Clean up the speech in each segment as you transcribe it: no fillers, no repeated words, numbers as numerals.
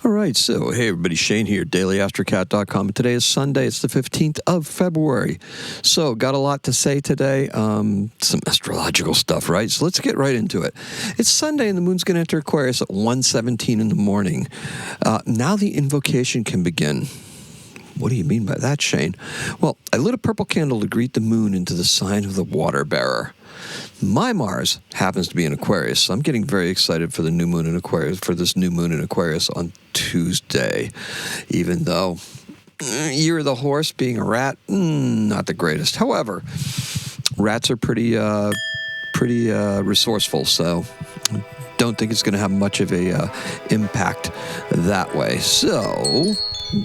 All right, so hey everybody, Shane here, daily-astrocat.com. And today is Sunday, it's the 15th of February. So, got a lot to say today, some astrological stuff, right? So let's get right into it. It's Sunday and the moon's going to enter Aquarius at 1:17 in the morning. Now the invocation can begin. What do you mean by that, Shane? Well, I lit a purple candle to greet the moon into the sign of the water bearer. My Mars happens to be in Aquarius, so I'm getting very excited for the new moon in Aquarius, for this new moon in Aquarius on Tuesday. Even though Year of the Horse, being a rat, not the greatest. However, rats are pretty resourceful, so don't think it's going to have much of a impact that way. So,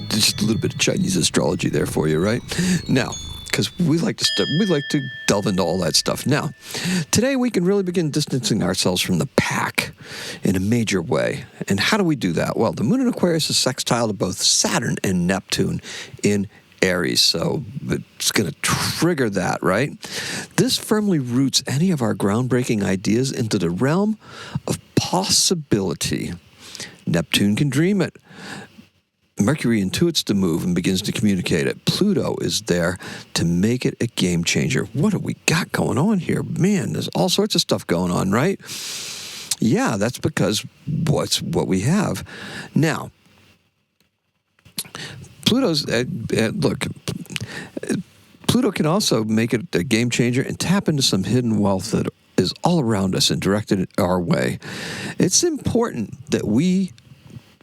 just a little bit of Chinese astrology there for you, right? Now, because we like to delve into all that stuff. Now, today we can really begin distancing ourselves from the pack in a major way. And how do we do that? Well, the moon in Aquarius is sextile to both Saturn and Neptune in Aries, so it's going to trigger that, right? This firmly roots any of our groundbreaking ideas into the realm of possibility. Neptune can dream it. Mercury intuits the move and begins to communicate it. Pluto is there to make it a game changer. What do we got going on here? Man, there's all sorts of stuff going on, right? Yeah, that's because what we have. Now, Pluto's, Pluto can also make it a game changer and tap into some hidden wealth that is all around us and directed our way. It's important that we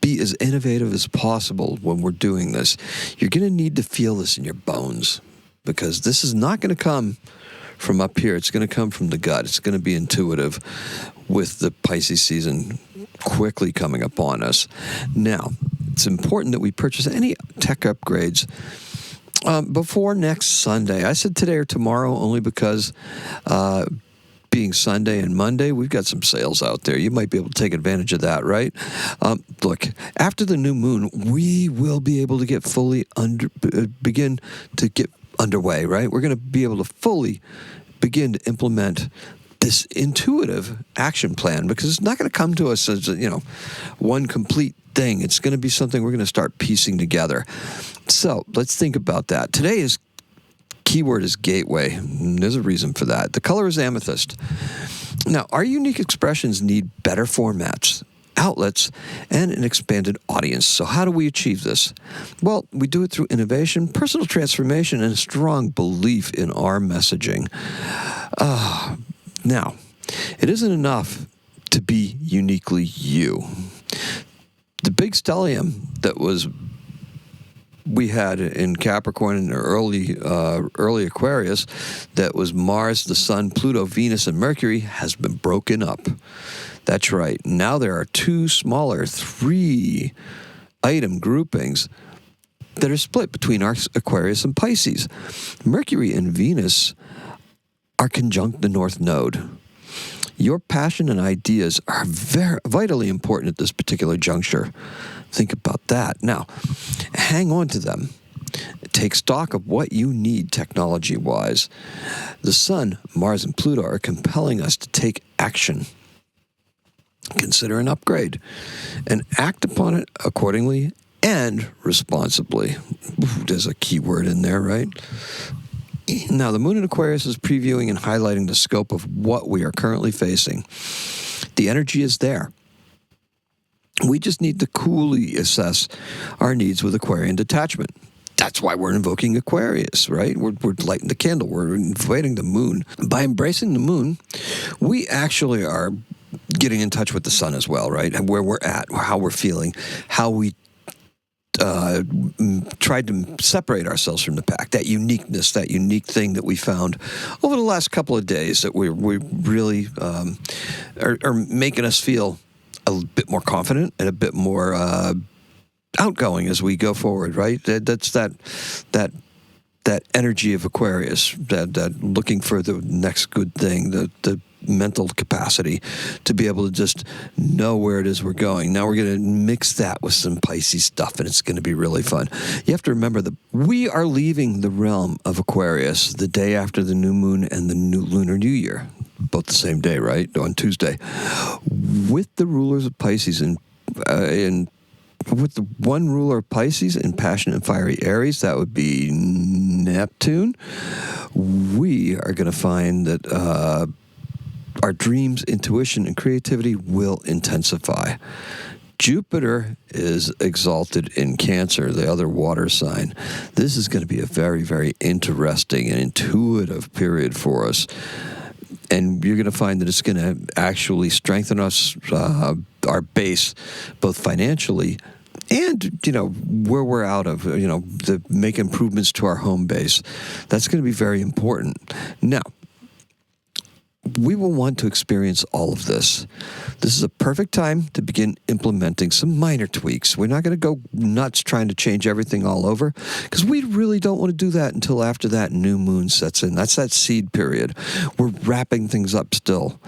be as innovative as possible when we're doing this. You're going to need to feel this in your bones, because this is not going to come from up here. It's going to come from the gut. It's going to be intuitive with the Pisces season quickly coming upon us. Now, it's important that we purchase any tech upgrades before next Sunday. I said today or tomorrow only because being Sunday and Monday, we've got some sales out there. You might be able to take advantage of that, right? Look, after the new moon, we will be able to get begin to get underway, right? We're going to be able to fully begin to implement this intuitive action plan, because it's not going to come to us as, one complete thing. It's going to be something we're going to start piecing together. So let's think about that. Today's keyword is gateway. There's a reason for that. The color is amethyst. Now, our unique expressions need better formats, outlets, and an expanded audience. So how do we achieve this? Well, we do it through innovation, personal transformation, and a strong belief in our messaging. Now, it isn't enough to be uniquely you. The big stellium that we had in Capricorn in the early Aquarius, that was Mars, the Sun, Pluto, Venus, and Mercury, has been broken up. That's right. Now there are two smaller 3-item groupings that are split between our Aquarius and Pisces. Mercury and Venus are conjunct the North Node. Your passion and ideas are very vitally important at this particular juncture. Think about that. Now, hang on to them. Take stock of what you need technology-wise. The Sun, Mars, and Pluto are compelling us to take action. Consider an upgrade and act upon it accordingly and responsibly. There's a key word in there, right? Now, the moon in Aquarius is previewing and highlighting the scope of what we are currently facing. The energy is there. We just need to coolly assess our needs with Aquarian detachment. That's why we're invoking Aquarius, right? We're lighting the candle. We're inviting the moon. By embracing the moon, we actually are getting in touch with the sun as well, right? And where we're at, how we're feeling, how we tried to separate ourselves from the pack, that uniqueness, that unique thing that we found over the last couple of days that we really are making us feel a bit more confident and a bit more outgoing as we go forward, right? That's that energy of Aquarius, that looking for the next good thing, the mental capacity to be able to just know where it is we're going. Now we're going to mix that with some Pisces stuff, and it's going to be really fun. You have to remember that we are leaving the realm of Aquarius the day after the new moon and the new lunar new year. Both the same day, right? On Tuesday. With the rulers of Pisces in with the one ruler of Pisces in passionate and fiery Aries, that would be Neptune, we are going to find that our dreams, intuition, and creativity will intensify. Jupiter is exalted in Cancer, the other water sign. This is going to be a very, very interesting and intuitive period for us. And you're going to find that it's going to actually strengthen us, our base, both financially and, where we're out of, make improvements to our home base. That's going to be very important. Now, we will want to experience all of this. This is a perfect time to begin implementing some minor tweaks. We're not going to go nuts trying to change everything all over, because we really don't want to do that until after that new moon sets in. That's that seed period. We're wrapping things up still.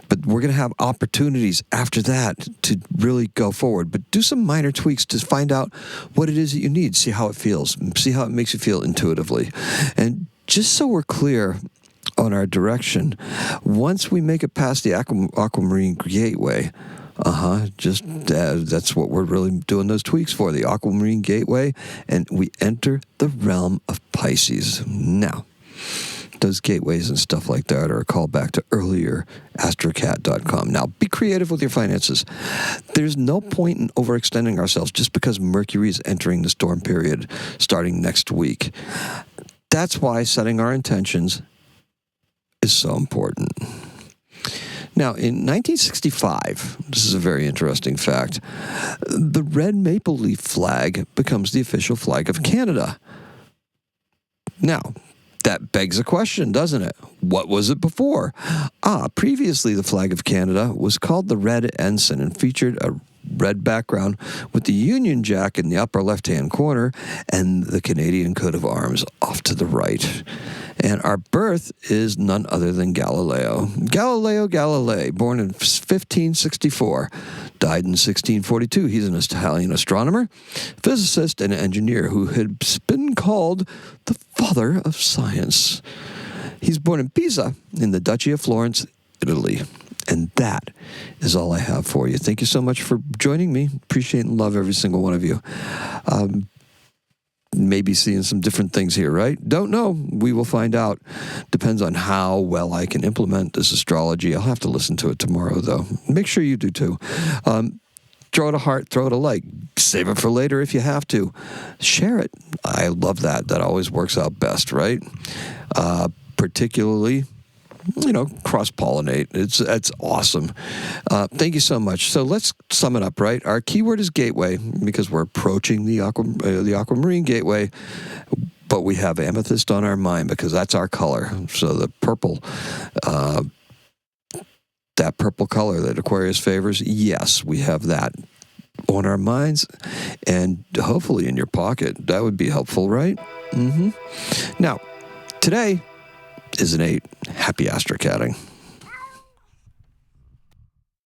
But we're going to have opportunities after that to really go forward. But do some minor tweaks to find out what it is that you need. See how it feels. See how it makes you feel intuitively. And just so we're clear on our direction, once we make it past the Aquamarine gateway, that's what we're really doing those tweaks for, the Aquamarine gateway, and we enter the realm of Pisces. Now, those gateways and stuff like that are a call back to earlier astrocat.com. Now, be creative with your finances. There's no point in overextending ourselves just because Mercury is entering the storm period starting next week. That's why setting our intentions is so important. Now, in 1965, this is a very interesting fact, the red maple leaf flag becomes the official flag of Canada. Now, that begs a question, doesn't it? What was it before? Previously the flag of Canada was called the Red Ensign and featured a red background with the Union Jack in the upper left-hand corner and the Canadian coat of arms off to the right. And our birth is none other than Galileo. Galileo Galilei, born in 1564, died in 1642. He's an Italian astronomer, physicist, and engineer who had been called the father of science. He's born in Pisa in the Duchy of Florence, Italy. And that is all I have for you. Thank you so much for joining me. Appreciate and love every single one of you. Maybe seeing some different things here, right? Don't know. We will find out. Depends on how well I can implement this astrology. I'll have to listen to it tomorrow, though. Make sure you do, too. Throw it a heart, throw it a like. Save it for later if you have to. Share it. I love that. That always works out best, right? Particularly, cross-pollinate. It's awesome. Thank you so much. So let's sum it up, right? Our keyword is gateway because we're approaching the Aquamarine gateway, but we have amethyst on our mind because that's our color. So the purple, that purple color that Aquarius favors, yes, we have that on our minds and hopefully in your pocket. That would be helpful, right? Now, today is an 8. Happy astrocatting.